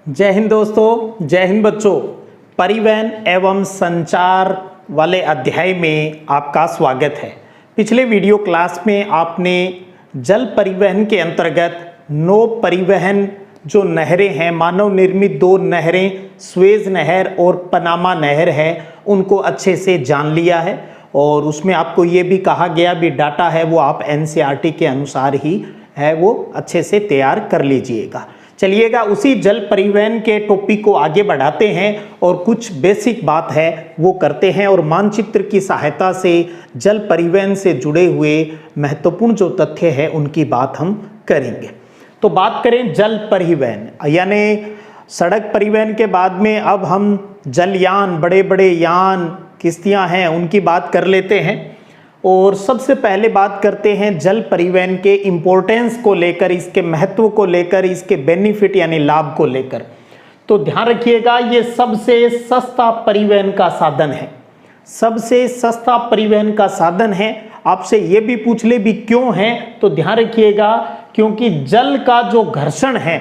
जय हिंद दोस्तों, जय हिंद बच्चों। परिवहन एवं संचार वाले अध्याय में आपका स्वागत है। पिछले वीडियो क्लास में आपने जल परिवहन के अंतर्गत नौ परिवहन जो नहरें हैं, मानव निर्मित दो नहरें सुएज नहर और पनामा नहर है, उनको अच्छे से जान लिया है। और उसमें आपको ये भी कहा गया भी डाटा है वो आप एनसीईआरटी के अनुसार ही है वो अच्छे से तैयार कर लीजिएगा। चलिएगा उसी जल परिवहन के टॉपिक को आगे बढ़ाते हैं और कुछ बेसिक बात है वो करते हैं और मानचित्र की सहायता से जल परिवहन से जुड़े हुए महत्वपूर्ण जो तथ्य है उनकी बात हम करेंगे। तो बात करें जल परिवहन यानी सड़क परिवहन के बाद में अब हम जलयान, बड़े बड़े यान, किश्तियां हैं, उनकी बात कर लेते हैं। और सबसे पहले बात करते हैं जल परिवहन के इम्पोर्टेंस को लेकर, इसके महत्व को लेकर, इसके बेनिफिट यानी लाभ को लेकर। तो ध्यान रखिएगा, ये सबसे सस्ता परिवहन का साधन है, सबसे सस्ता परिवहन का साधन है। आपसे ये भी पूछ ले भी क्यों है, तो ध्यान रखिएगा क्योंकि जल का जो घर्षण है,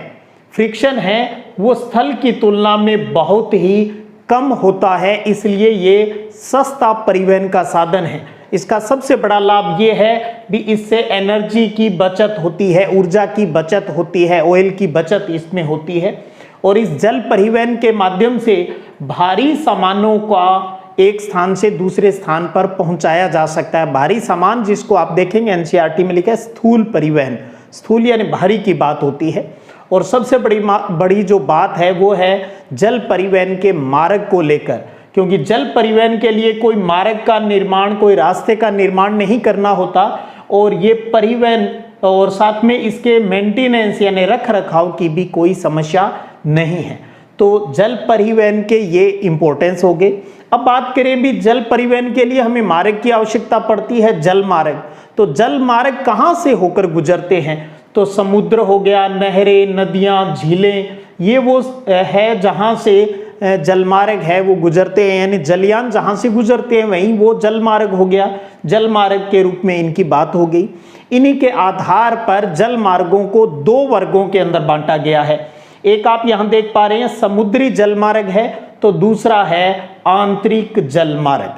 फ्रिक्शन है, वो स्थल की तुलना में बहुत ही कम होता है, इसलिए ये सस्ता परिवहन का साधन है। इसका सबसे बड़ा लाभ ये है भी इससे एनर्जी की बचत होती है, ऊर्जा की बचत होती है, ऑयल की बचत इसमें होती है। और इस जल परिवहन के माध्यम से भारी सामानों का एक स्थान से दूसरे स्थान पर पहुंचाया जा सकता है। भारी सामान जिसको आप देखेंगे एनसीईआरटी में लिखा है स्थूल परिवहन, स्थूल यानी भारी की बात होती है। और सबसे बड़ी जो बात है वो है जल परिवहन के मार्ग को लेकर, क्योंकि जल परिवहन के लिए कोई मार्ग का निर्माण, कोई रास्ते का निर्माण नहीं करना होता और ये परिवहन और साथ में इसके मेंटेनेंस यानी रख रखाव की भी कोई समस्या नहीं है। तो जल परिवहन के ये इंपॉर्टेंस हो गए। अब बात करें भी जल परिवहन के लिए हमें मार्ग की आवश्यकता पड़ती है, जल मार्ग। तो जल मार्ग कहाँ से होकर गुजरते हैं, तो समुद्र हो गया, नहरें, नदियाँ, झीलें, ये वो है जहाँ से जलमार्ग है वो गुजरते हैं, यानी जलयान जहाँ से गुजरते हैं वहीं वो जलमार्ग हो गया, जलमार्ग के रूप में इनकी बात हो गई। इन्हीं के आधार पर जल मार्गों को दो वर्गों के अंदर बांटा गया है। एक आप यहाँ देख पा रहे हैं समुद्री जलमार्ग है, तो दूसरा है आंतरिक जलमार्ग,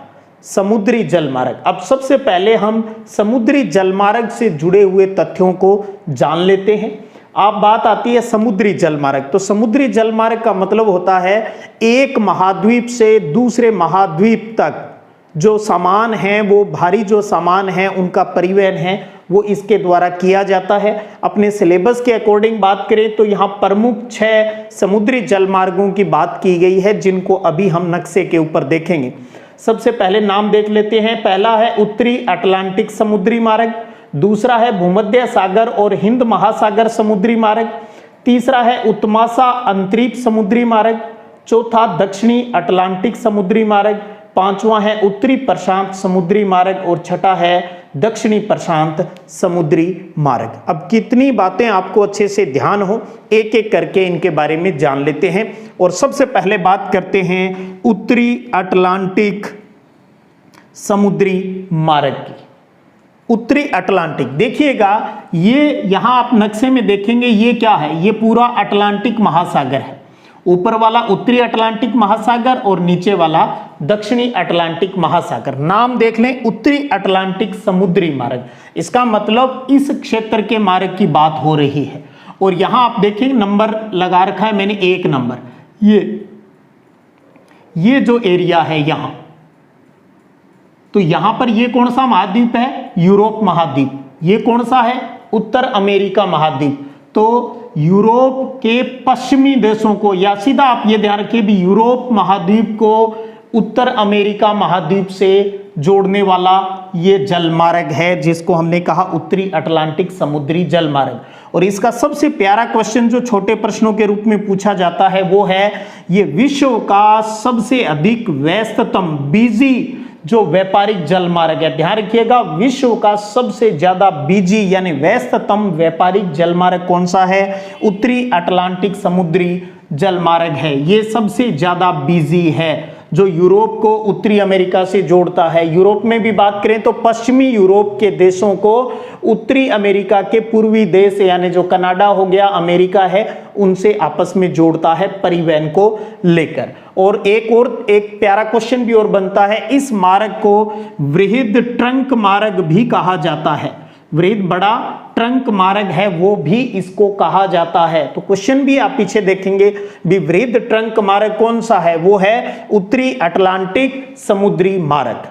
समुद्री जलमार्ग। अब सबसे पहले हम समुद्री जलमार्ग से जुड़े हुए तथ्यों को जान लेते हैं। अब बात आती है समुद्री जलमार्ग। तो समुद्री जलमार्ग का मतलब होता है एक महाद्वीप से दूसरे महाद्वीप तक जो सामान है, वो भारी जो सामान है उनका परिवहन है वो इसके द्वारा किया जाता है। अपने सिलेबस के अकॉर्डिंग बात करें तो यहाँ प्रमुख 6 समुद्री जलमार्गों की बात की गई है, जिनको अभी हम नक्शे के ऊपर देखेंगे। सबसे पहले नाम देख लेते हैं। पहला है उत्तरी अटलांटिक समुद्री मार्ग, दूसरा है भूमध्य सागर और हिंद महासागर समुद्री मार्ग, तीसरा है उत्तमासा अंतरीप समुद्री मार्ग, चौथा दक्षिणी अटलांटिक समुद्री मार्ग, पांचवा है उत्तरी प्रशांत समुद्री मार्ग और छठा है दक्षिणी प्रशांत समुद्री मार्ग। अब कितनी बातें आपको अच्छे से ध्यान हो, एक एक करके इनके बारे में जान लेते हैं। और सबसे पहले बात करते हैं उत्तरी अटलांटिक समुद्री मार्ग की। उत्तरी अटलांटिक देखिएगा, ये यहां आप नक्शे में देखेंगे ये क्या है, ये पूरा अटलांटिक महासागर है। ऊपर वाला उत्तरी अटलांटिक महासागर और नीचे वाला दक्षिणी अटलांटिक महासागर। नाम देख लें उत्तरी अटलांटिक समुद्री मार्ग, इसका मतलब इस क्षेत्र के मार्ग की बात हो रही है। और यहां आप देखें नंबर लगा रखा है मैंने 1 नंबर, ये जो एरिया है यहां, तो यहां पर ये कौन सा महाद्वीप है, यूरोप महाद्वीप। ये कौन सा है, उत्तर अमेरिका महाद्वीप। तो यूरोप के पश्चिमी देशों को, या सीधा आप ये ध्यान रखिए भी यूरोप महाद्वीप को उत्तर अमेरिका महाद्वीप से जोड़ने वाला ये जलमार्ग है, जिसको हमने कहा उत्तरी अटलांटिक समुद्री जलमार्ग। और इसका सबसे प्यारा क्वेश्चन जो छोटे प्रश्नों के रूप में पूछा जाता है वो है, ये विश्व का सबसे अधिक व्यस्ततम बिजी जो व्यापारिक जलमार्ग है। ध्यान रखिएगा, विश्व का सबसे ज्यादा बिजी यानी व्यस्ततम व्यापारिक जलमार्ग कौन सा है, उत्तरी अटलांटिक समुद्री जलमार्ग है। ये सबसे ज्यादा बिजी है। जो यूरोप को उत्तरी अमेरिका से जोड़ता है। यूरोप में भी बात करें तो पश्चिमी यूरोप के देशों को उत्तरी अमेरिका के पूर्वी देश यानी जो कनाडा हो गया, अमेरिका है, उनसे आपस में जोड़ता है परिवहन को लेकर। और एक प्यारा क्वेश्चन भी और बनता है, इस मार्ग को वृहद ट्रंक मार्ग भी कहा जाता है। वृहद बड़ा ट्रंक मार्ग है वो भी इसको कहा जाता है। तो क्वेश्चन भी आप पीछे देखेंगे भी वृहद ट्रंक मार्ग कौन सा है, वो है उत्तरी अटलांटिक समुद्री मार्ग।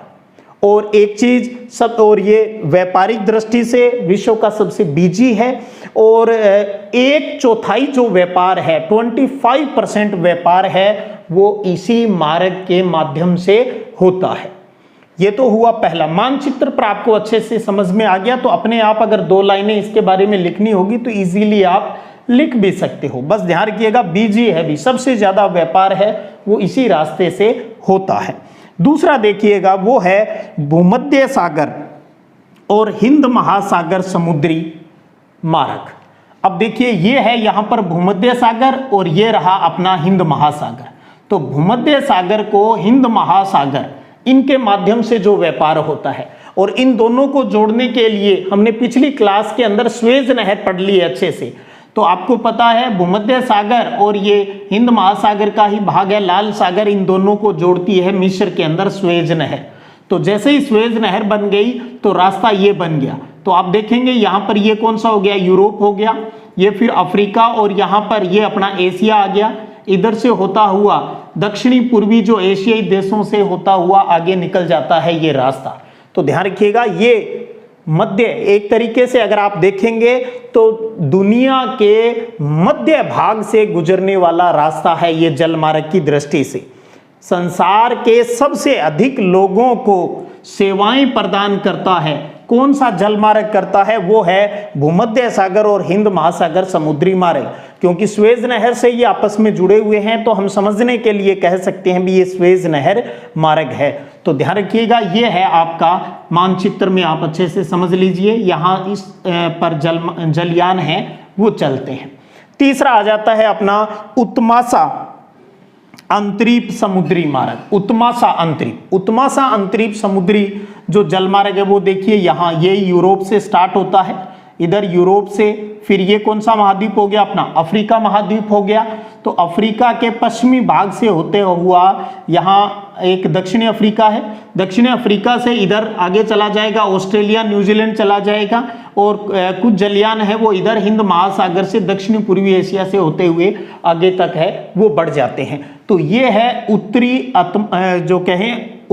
और एक चीज सब, और ये व्यापारिक दृष्टि से विश्व का सबसे बिजी है और 1/4 जो व्यापार है 25% व्यापार है वो इसी मार्ग के माध्यम से होता है। ये तो हुआ पहला। मानचित्र पर आपको अच्छे से समझ में आ गया तो अपने आप अगर 2 लाइनें इसके बारे में लिखनी होगी तो इजीली आप लिख भी सकते हो। बस ध्यान रखिएगा बीजी है भी, सबसे ज्यादा व्यापार है वो इसी रास्ते से होता है। दूसरा देखिएगा वो है भूमध्य सागर और हिंद महासागर समुद्री मार्ग। अब देखिए ये है यहां पर भूमध्य सागर और ये रहा अपना हिंद महासागर। तो भूमध्य सागर को हिंद महासागर इनके माध्यम से जो व्यापार होता है, और इन दोनों को जोड़ने के लिए हमने पिछली क्लास के अंदर स्वेज नहर पढ़ ली है अच्छे से। तो आपको पता है भूमध्य सागर और ये हिंद महासागर का ही भाग है लाल सागर, इन दोनों को जोड़ती है मिस्र के अंदर स्वेज नहर। तो जैसे ही स्वेज नहर बन गई तो रास्ता ये बन गया। तो आप देखेंगे यहाँ पर ये कौन सा हो गया, यूरोप हो गया, ये फिर अफ्रीका, और यहाँ पर ये अपना एशिया आ गया। इधर से होता हुआ दक्षिणी पूर्वी जो एशियाई देशों से होता हुआ आगे निकल जाता है ये रास्ता। तो ध्यान रखिएगा ये मध्य, एक तरीके से अगर आप देखेंगे तो दुनिया के मध्य भाग से गुजरने वाला रास्ता है ये जल मार्ग की दृष्टि से। संसार के सबसे अधिक लोगों को सेवाएं प्रदान करता है, कौन सा जल मार्ग करता है, वो है भूमध्य सागर और हिंद महासागर समुद्री मार्ग। क्योंकि स्वेज नहर से ये आपस में जुड़े हुए हैं तो हम समझने के लिए कह सकते हैं भी ये स्वेज नहर मार्ग है। तो ध्यान रखिएगा ये है आपका मानचित्र में, आप अच्छे से समझ लीजिए। यहाँ इस पर जलयान है वो चलते हैं। तीसरा आ जाता है अपना उत्तमासा अंतरीप समुद्री मार्ग। उत्तमासा अंतरीप समुद्री जो जल मार्ग है वो देखिए यहाँ ये यूरोप से स्टार्ट होता है, इधर यूरोप से, फिर ये कौन सा महाद्वीप हो गया अपना अफ्रीका महाद्वीप हो गया। तो अफ्रीका के पश्चिमी भाग से होते हुआ यहाँ एक दक्षिणी अफ्रीका है, दक्षिणी अफ्रीका से इधर आगे चला जाएगा, ऑस्ट्रेलिया न्यूजीलैंड चला जाएगा, और कुछ जलयान है वो इधर हिंद महासागर से दक्षिणी पूर्वी एशिया से होते हुए आगे तक है वो बढ़ जाते हैं। तो ये है उत्तरी जो कहें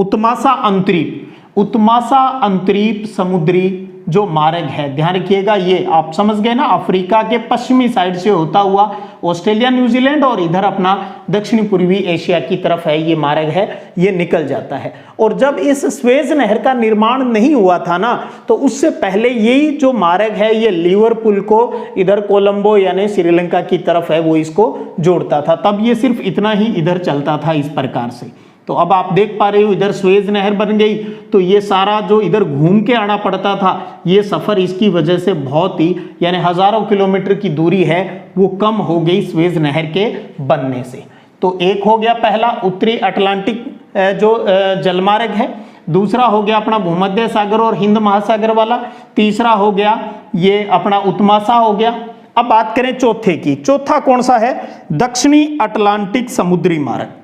उत्तमासा अंतरीप समुद्री जो मार्ग है। ध्यान रखिएगा ये आप समझ गए ना, अफ्रीका के पश्चिमी साइड से होता हुआ ऑस्ट्रेलिया न्यूजीलैंड और इधर अपना दक्षिणी पूर्वी एशिया की तरफ है ये मार्ग है, ये निकल जाता है। और जब इस स्वेज नहर का निर्माण नहीं हुआ था ना तो उससे पहले यही जो मार्ग है ये लिवरपूल को इधर कोलंबो यानी श्रीलंका की तरफ है वो इसको जोड़ता था। तब ये सिर्फ इतना ही इधर चलता था इस प्रकार से। तो अब आप देख पा रहे हो इधर स्वेज नहर बन गई तो ये सारा जो इधर घूम के आना पड़ता था ये सफर इसकी वजह से बहुत ही यानी हजारों किलोमीटर की दूरी है वो कम हो गई स्वेज नहर के बनने से। तो एक हो गया पहला उत्तरी अटलांटिक जो जलमार्ग है, दूसरा हो गया अपना भूमध्य सागर और हिंद महासागर वाला, तीसरा हो गया ये अपना उत्तमासा हो गया। अब बात करें चौथे की, चौथा कौन सा है, दक्षिणी अटलांटिक समुद्री मार्ग।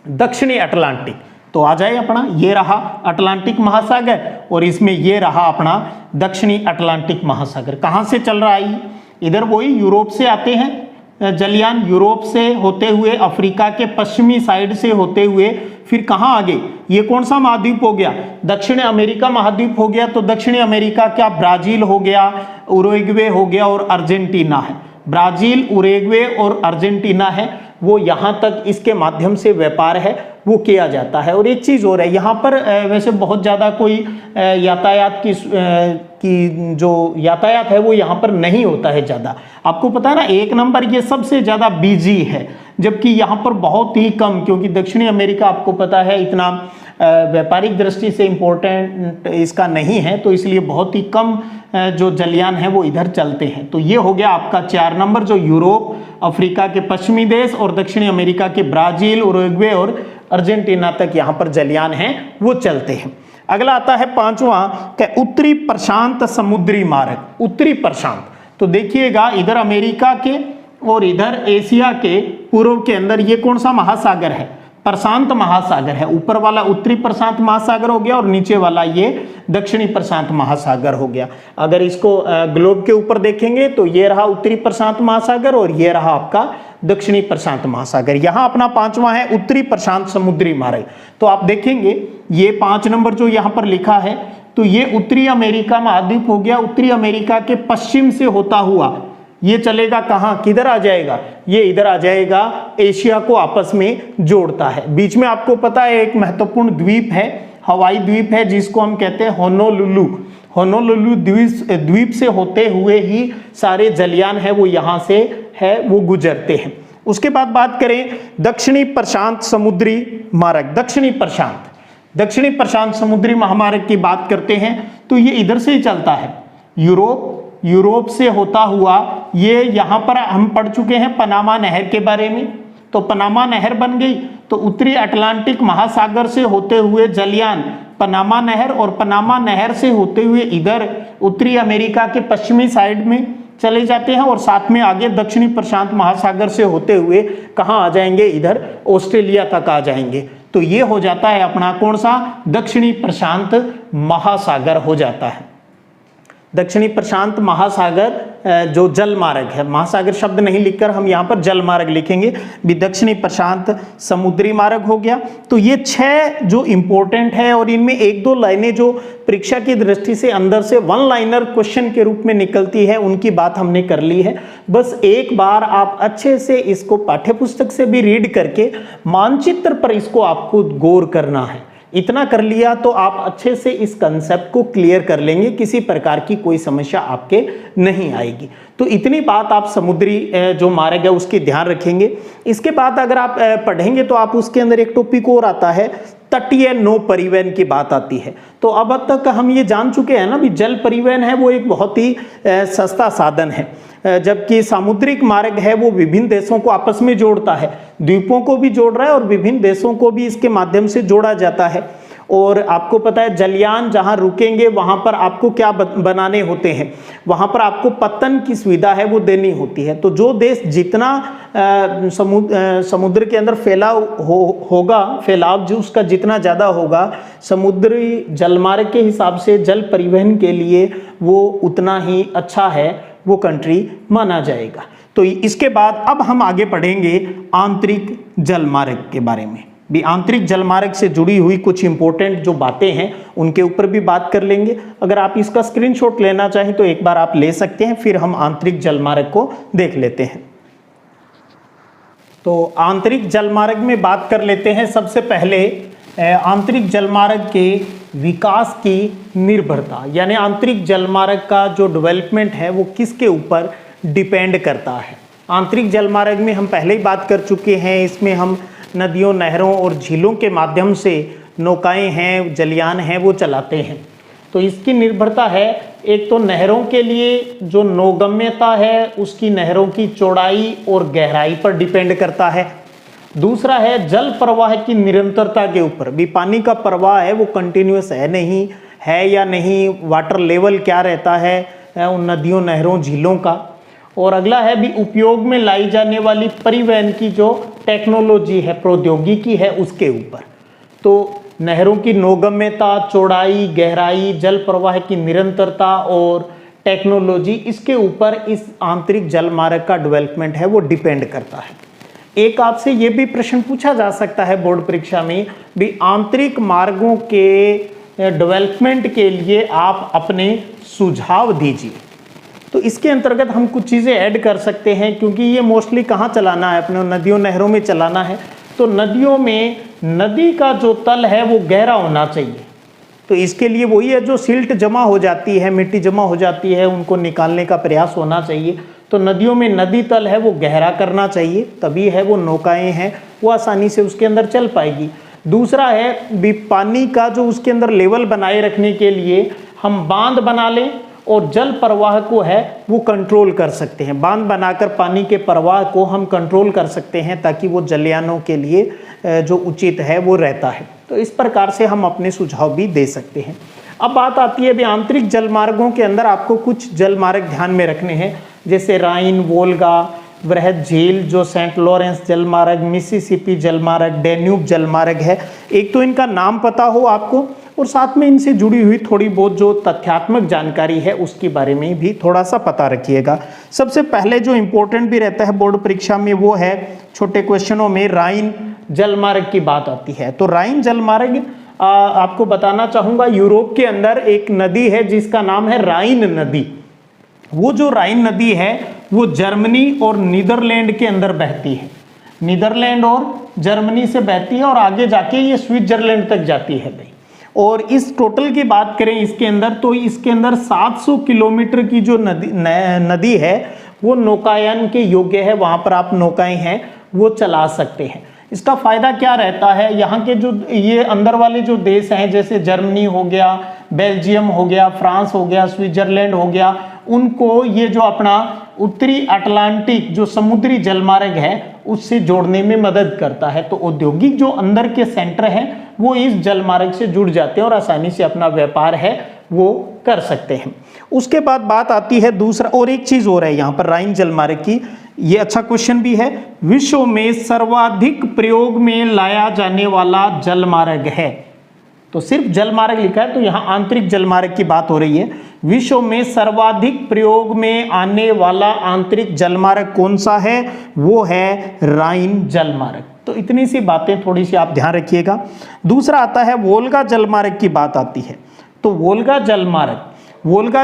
दक्षिणी अटलांटिक तो आ जाए अपना ये रहा अटलांटिक महासागर और इसमें ये रहा अपना दक्षिणी अटलांटिक महासागर। कहां से चल रहा है, इधर वही यूरोप से आते हैं जलयान, यूरोप से होते हुए अफ्रीका के पश्चिमी साइड से होते हुए फिर कहां आगे, ये कौन सा महाद्वीप हो गया, दक्षिण अमेरिका महाद्वीप हो गया। तो दक्षिणी अमेरिका क्या, ब्राजील हो गया, उरुग्वे हो गया और अर्जेंटीना है। ब्राजील, उरुग्वे और अर्जेंटीना है वो यहाँ तक इसके माध्यम से व्यापार है वो किया जाता है। और एक चीज़ और है यहाँ पर वैसे बहुत ज़्यादा कोई यातायात की जो यातायात है वो यहाँ पर नहीं होता है ज़्यादा। आपको पता है ना, एक नंबर ये सबसे ज़्यादा बिजी है, जबकि यहाँ पर बहुत ही कम, क्योंकि दक्षिणी अमेरिका आपको पता है इतना व्यापारिक दृष्टि से इम्पोर्टेंट इसका नहीं है, तो इसलिए बहुत ही कम जो जलयान है वो इधर चलते हैं। तो ये हो गया आपका 4 नंबर, जो यूरोप, अफ्रीका के पश्चिमी देश और दक्षिणी अमेरिका के ब्राजील, उरुग्वे और अर्जेंटीना तक यहाँ पर जलयान हैं वो चलते हैं। अगला आता है पांचवा कि उत्तरी प्रशांत समुद्री मार्ग। उत्तरी प्रशांत, तो देखिएगा इधर अमेरिका के और इधर एशिया के पूर्व के अंदर ये कौन सा महासागर है? प्रशांत महासागर है। ऊपर वाला उत्तरी प्रशांत महासागर हो गया और नीचे वाला ये दक्षिणी प्रशांत महासागर हो गया। अगर इसको ग्लोब के ऊपर देखेंगे तो ये रहा उत्तरी प्रशांत महासागर और ये रहा आपका दक्षिणी प्रशांत महासागर। यहाँ अपना पांचवा है उत्तरी प्रशांत समुद्री मार्ग। तो आप देखेंगे ये 5 नंबर जो यहाँ पर लिखा है, तो ये उत्तरी अमेरिका महाद्वीप हो गया। उत्तरी अमेरिका के पश्चिम से होता हुआ ये चलेगा कहाँ, किधर आ जाएगा? ये इधर आ जाएगा, एशिया को आपस में जोड़ता है। बीच में आपको पता है एक महत्वपूर्ण द्वीप है, हवाई द्वीप है, जिसको हम कहते हैं होनोलुलु। होनोलुलु द्वीप से होते हुए ही सारे जलयान है वो यहाँ से है वो गुजरते हैं। उसके बाद बात करें दक्षिणी प्रशांत समुद्री मार्ग। दक्षिणी प्रशांत समुद्री महामार्ग की बात करते हैं तो ये इधर से ही चलता है, यूरोप से होता हुआ ये यहाँ पर हम पढ़ चुके हैं पनामा नहर के बारे में। तो पनामा नहर बन गई, तो उत्तरी अटलांटिक महासागर से होते हुए जलयान पनामा नहर और पनामा नहर से होते हुए इधर उत्तरी अमेरिका के पश्चिमी साइड में चले जाते हैं और साथ में आगे दक्षिणी प्रशांत महासागर से होते हुए कहाँ आ जाएंगे? इधर ऑस्ट्रेलिया तक आ जाएंगे। तो ये हो जाता है अपना कौन सा? दक्षिणी प्रशांत महासागर हो जाता है। दक्षिणी प्रशांत महासागर जो जल मार्ग है, महासागर शब्द नहीं लिखकर हम यहाँ पर जल मार्ग लिखेंगे भी। दक्षिणी प्रशांत समुद्री मार्ग हो गया। तो ये 6 जो इंपॉर्टेंट है और इनमें 1-2 लाइनें जो परीक्षा की दृष्टि से अंदर से 1 लाइनर क्वेश्चन के रूप में निकलती है, उनकी बात हमने कर ली है। बस एक बार आप अच्छे से इसको पाठ्यपुस्तक से भी रीड करके मानचित्र पर इसको आपको गौर करना है। इतना कर लिया तो आप अच्छे से इस कंसेप्ट को क्लियर कर लेंगे, किसी प्रकार की कोई समस्या आपके नहीं आएगी। तो इतनी बात आप समुद्री जो मार्ग है उसकी ध्यान रखेंगे। इसके बाद अगर आप पढ़ेंगे तो आप उसके अंदर एक टॉपिक और आता है, तटीय नौ परिवहन की बात आती है। तो अब तक हम ये जान चुके हैं ना भी जल परिवहन है वो एक बहुत ही सस्ता साधन है, जबकि सामुद्रिक मार्ग है वो विभिन्न देशों को आपस में जोड़ता है, द्वीपों को भी जोड़ रहा है और विभिन्न देशों को भी इसके माध्यम से जोड़ा जाता है। और आपको पता है जलयान जहां रुकेंगे वहां पर आपको क्या बनाने होते हैं, वहां पर आपको पतन की सुविधा है वो देनी होती है। तो जो देश जितना समुद्र के अंदर फैलाव होगा, फैलाव जो उसका जितना ज़्यादा होगा, समुद्री जलमार्ग के हिसाब से जल परिवहन के लिए वो उतना ही अच्छा है, वो कंट्री माना जाएगा। तो इसके बाद अब हम आगे पढ़ेंगे आंतरिक जलमार्ग के बारे में भी। आंतरिक जलमार्ग से जुड़ी हुई कुछ इंपॉर्टेंट जो बातें हैं उनके ऊपर भी बात कर लेंगे। अगर आप इसका स्क्रीनशॉट लेना चाहें तो एक बार आप ले सकते हैं, फिर हम आंतरिक जलमार्ग को देख लेते हैं। तो आंतरिक जलमार्ग में बात कर लेते हैं। सबसे पहले आंतरिक जलमार्ग के विकास की निर्भरता, यानी आंतरिक जलमार्ग का जो डेवलपमेंट है वो किसके ऊपर डिपेंड करता है। आंतरिक जलमार्ग में हम पहले ही बात कर चुके हैं, इसमें हम नदियों, नहरों और झीलों के माध्यम से नौकाएं हैं, जलयान हैं वो चलाते हैं। तो इसकी निर्भरता है, एक तो नहरों के लिए जो नौगम्यता है उसकी नहरों की चौड़ाई और गहराई पर डिपेंड करता है। दूसरा है जल प्रवाह की निरंतरता के ऊपर भी, पानी का प्रवाह है वो कंटिन्यूस है नहीं है या नहीं, वाटर लेवल क्या रहता है उन नदियों, नहरों, झीलों का। और अगला है भी उपयोग में लाई जाने वाली परिवहन की जो टेक्नोलॉजी है, प्रौद्योगिकी है, उसके ऊपर। तो नहरों की नौगम्यता, चौड़ाई, गहराई, जल प्रवाह की निरंतरता और टेक्नोलॉजी, इसके ऊपर इस आंतरिक जलमार्ग का डेवलपमेंट है वो डिपेंड करता है। एक आपसे ये भी प्रश्न पूछा जा सकता है बोर्ड परीक्षा में भी, आंतरिक मार्गों के डेवलपमेंट के लिए आप अपने सुझाव दीजिए। तो इसके अंतर्गत हम कुछ चीज़ें ऐड कर सकते हैं, क्योंकि ये मोस्टली कहाँ चलाना है, अपने नदियों, नहरों में चलाना है। तो नदियों में नदी का जो तल है वो गहरा होना चाहिए। तो इसके लिए वही है, जो सिल्ट जमा हो जाती है, मिट्टी जमा हो जाती है, उनको निकालने का प्रयास होना चाहिए। तो नदियों में नदी तल है वो गहरा करना चाहिए, तभी है वो नौकाएं हैं वो आसानी से उसके अंदर चल पाएगी। दूसरा है भी पानी का जो उसके अंदर लेवल बनाए रखने के लिए हम बांध बना लें और जल प्रवाह को है वो कंट्रोल कर सकते हैं। बांध बनाकर पानी के प्रवाह को हम कंट्रोल कर सकते हैं ताकि वो जलयानों के लिए जो उचित है वो रहता है। तो इस प्रकार से हम अपने सुझाव भी दे सकते हैं। अब बात आती है अभी आंतरिक जलमार्गों के अंदर आपको कुछ जलमार्ग ध्यान में रखने हैं, जैसे राइन, वोल्गा, वृहद झील जो सेंट लॉरेंस जलमार्ग, मिसिसिपी जलमार्ग, डेन्यूब जलमार्ग है। एक तो इनका नाम पता हो आपको और साथ में इनसे जुड़ी हुई थोड़ी बहुत जो तथ्यात्मक जानकारी है उसके बारे में भी थोड़ा सा पता रखिएगा। सबसे पहले जो इम्पोर्टेंट भी रहता है बोर्ड परीक्षा में वो है छोटे क्वेश्चनों में राइन जलमार्ग की बात आती है। तो राइन जलमार्ग आपको बताना चाहूँगा, यूरोप के अंदर एक नदी है जिसका नाम है राइन नदी। वो जो राइन नदी है वो जर्मनी और नीदरलैंड के अंदर बहती है, नीदरलैंड और जर्मनी से बहती है और आगे जाके ये स्विट्जरलैंड तक जाती है भाई। और इस टोटल की बात करें इसके अंदर, तो इसके अंदर 700 किलोमीटर की जो नदी है वो नौकायन के योग्य है, वहाँ पर आप नौकाएं हैं वो चला सकते हैं। इसका फायदा क्या रहता है, यहाँ के जो ये अंदर वाले जो देश हैं जैसे जर्मनी हो गया, बेल्जियम हो गया, फ्रांस हो गया, स्विट्जरलैंड हो गया, उनको ये जो अपना उत्तरी अटलांटिक जो समुद्री जलमार्ग है उससे जोड़ने में मदद करता है। तो औद्योगिक जो अंदर के सेंटर हैं वो इस जलमार्ग से जुड़ जाते हैं और आसानी से अपना व्यापार है वो कर सकते हैं। उसके बाद बात आती है दूसरा, और एक चीज और है यहाँ पर राइन जलमार्ग की, ये अच्छा क्वेश्चन भी है, विश्व में सर्वाधिक प्रयोग में लाया जाने वाला जलमार्ग है। तो सिर्फ जलमार्ग लिखा है तो यहाँ आंतरिक जलमार्ग की बात हो रही है। विश्व में सर्वाधिक प्रयोग में आने वाला आंतरिक जलमार्ग कौन सा है, वो है राइन जलमार्ग। तो इतनी सी बातें थोड़ी सी आप ध्यान रखिएगा। दूसरा आता है वोल्गा जलमार्ग की बात आती है। तो वोल्गा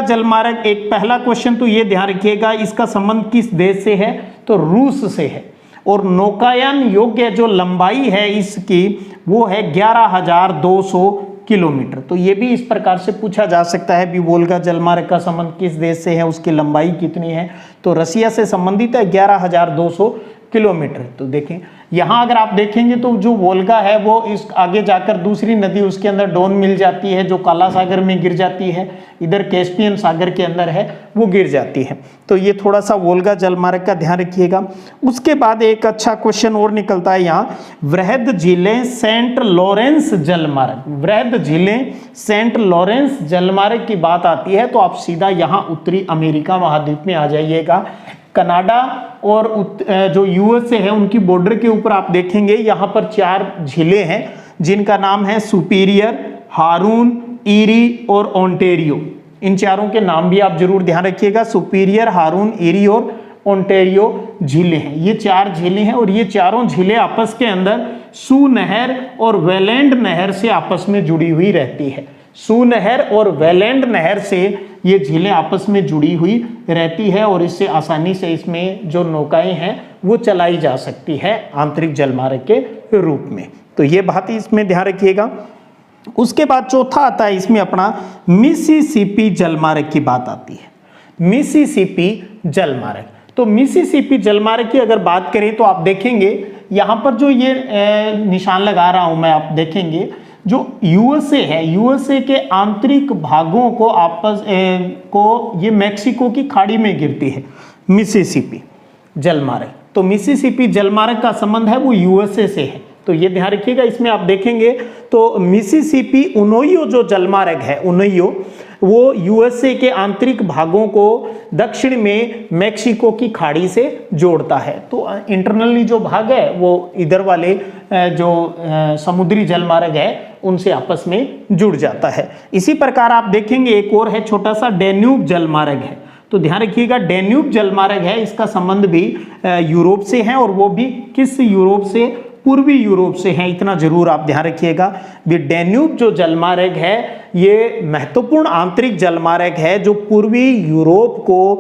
जलमार्ग एक पहला क्वेश्चन तो ये ध्यान रखिएगा, इसका संबंध किस देश से है, तो रूस से है। और नौकायन योग्य जो लंबाई है इसकी वो है 11,200 किलोमीटर। तो ये भी इस प्रकार से पूछा जा सकता है भी वोल्गा जलमार्ग का संबंध किस देश से है, उसकी लंबाई कितनी है, तो रसिया से संबंधित है 11,200 किलोमीटर। तो देखें यहाँ अगर आप देखेंगे तो जो वोल्गा है वो इस आगे जाकर दूसरी नदी उसके अंदर डोन मिल जाती है जो काला सागर में गिर जाती है, इधर कैस्पियन सागर के अंदर है वो गिर जाती है। तो ये थोड़ा सा वोल्गा जलमार्ग का ध्यान रखिएगा। उसके बाद एक अच्छा क्वेश्चन और निकलता है यहाँ, वृहद झीलें सेंट लॉरेंस जलमार्ग। वृहद झीलें सेंट लॉरेंस जलमार्ग की बात आती है तो आप सीधा यहाँ उत्तरी अमेरिका महाद्वीप में आ जाइएगा। कनाडा और जो यूएसए है उनकी बॉर्डर के ऊपर आप देखेंगे यहाँ पर 4 झीलें हैं जिनका नाम है सुपीरियर, हारून, ईरी और ओंटेरियो। इन चारों के नाम भी आप जरूर ध्यान रखिएगा, सुपीरियर, हारून, ईरी और ओंटेरियो झीलें हैं। ये 4 झीलें हैं और ये चारों झीलें आपस के अंदर सू नहर और वेलेंड नहर से आपस में जुड़ी हुई रहती है। सू नहर और वेलेंड नहर से ये झीलें आपस में जुड़ी हुई रहती है और इससे आसानी से इसमें जो नौकाएं हैं वो चलाई जा सकती है आंतरिक जलमार्ग के रूप में। तो ये बात इसमें ध्यान रखिएगा। उसके बाद चौथा आता है इसमें अपना मिसिसिपी जलमार्ग की बात आती है। मिसिसिपी जलमार्ग, तो मिसिसिपी जलमार्ग की अगर बात करें तो आप देखेंगे यहाँ पर जो ये निशान लगा रहा हूं मैं, आप देखेंगे जो यूएसए है, यूएसए के आंतरिक भागों को को ये मैक्सिको की खाड़ी में गिरती है मिसिसिपी जलमार्ग। तो मिसिसिपी जलमार्ग का संबंध है वो यूएसए से है, तो ये ध्यान रखिएगा। इसमें आप देखेंगे तो मिसिसिपी ओहियो जो जलमार्ग है, ओहियो वो यूएसए के आंतरिक भागों को दक्षिण में मैक्सिको की खाड़ी से जोड़ता है। तो इंटरनली जो भाग है वो इधर वाले जो समुद्री जलमार्ग है उनसे आपस में जुड़ जाता है। इसी प्रकार आप देखेंगे एक और है छोटा सा डेन्यूब जलमार्ग है। तो ध्यान रखिएगा डेन्यूब जलमार्ग है, इसका संबंध भी यूरोप से है और वो भी किस यूरोप से, पूर्वी यूरोप से है, इतना जरूर आप ध्यान रखिएगा। ये डेन्यूब जो जलमार्ग है ये महत्वपूर्ण आंतरिक जलमार्ग है जो पूर्वी यूरोप को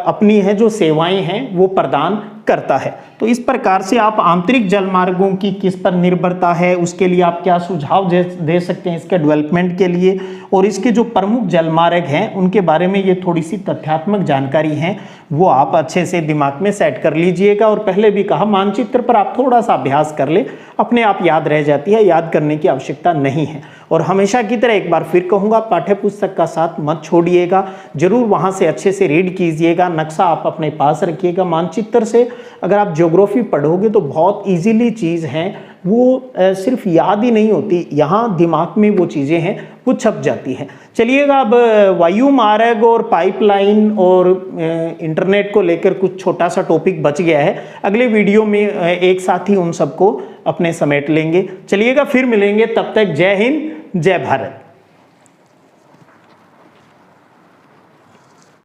अपनी है जो सेवाएं हैं वो प्रदान करता है। तो इस प्रकार से आप आंतरिक जलमार्गों की किस पर निर्भरता है उसके लिए आप क्या सुझाव दे सकते हैं इसके डेवलपमेंट के लिए, और इसके जो प्रमुख जलमार्ग हैं उनके बारे में ये थोड़ी सी तथ्यात्मक जानकारी है वो आप अच्छे से दिमाग में सेट कर लीजिएगा। और पहले भी कहा मानचित्र पर आप थोड़ा सा अभ्यास कर ले, अपने आप याद रह जाती है, याद करने की आवश्यकता नहीं है। और हमेशा की तरह एक बार फिर कहूँगा पाठ्य पुस्तक का साथ मत छोड़िएगा, जरूर वहाँ से अच्छे से रीड कीजिएगा, नक्शा आप अपने पास रखिएगा। मानचित्र से अगर आप ज्योग्राफी पढ़ोगे तो बहुत इजीली चीज़ है वो सिर्फ याद ही नहीं होती, यहाँ दिमाग में वो चीज़ें हैं वो छप जाती हैं। चलिएगा, अब वायु मार्ग और पाइपलाइन और इंटरनेट को लेकर कुछ छोटा सा टॉपिक बच गया है, अगले वीडियो में एक साथ ही उन सबको अपने समेट लेंगे। चलिएगा, फिर मिलेंगे, तब तक जय हिंद, जय भारत।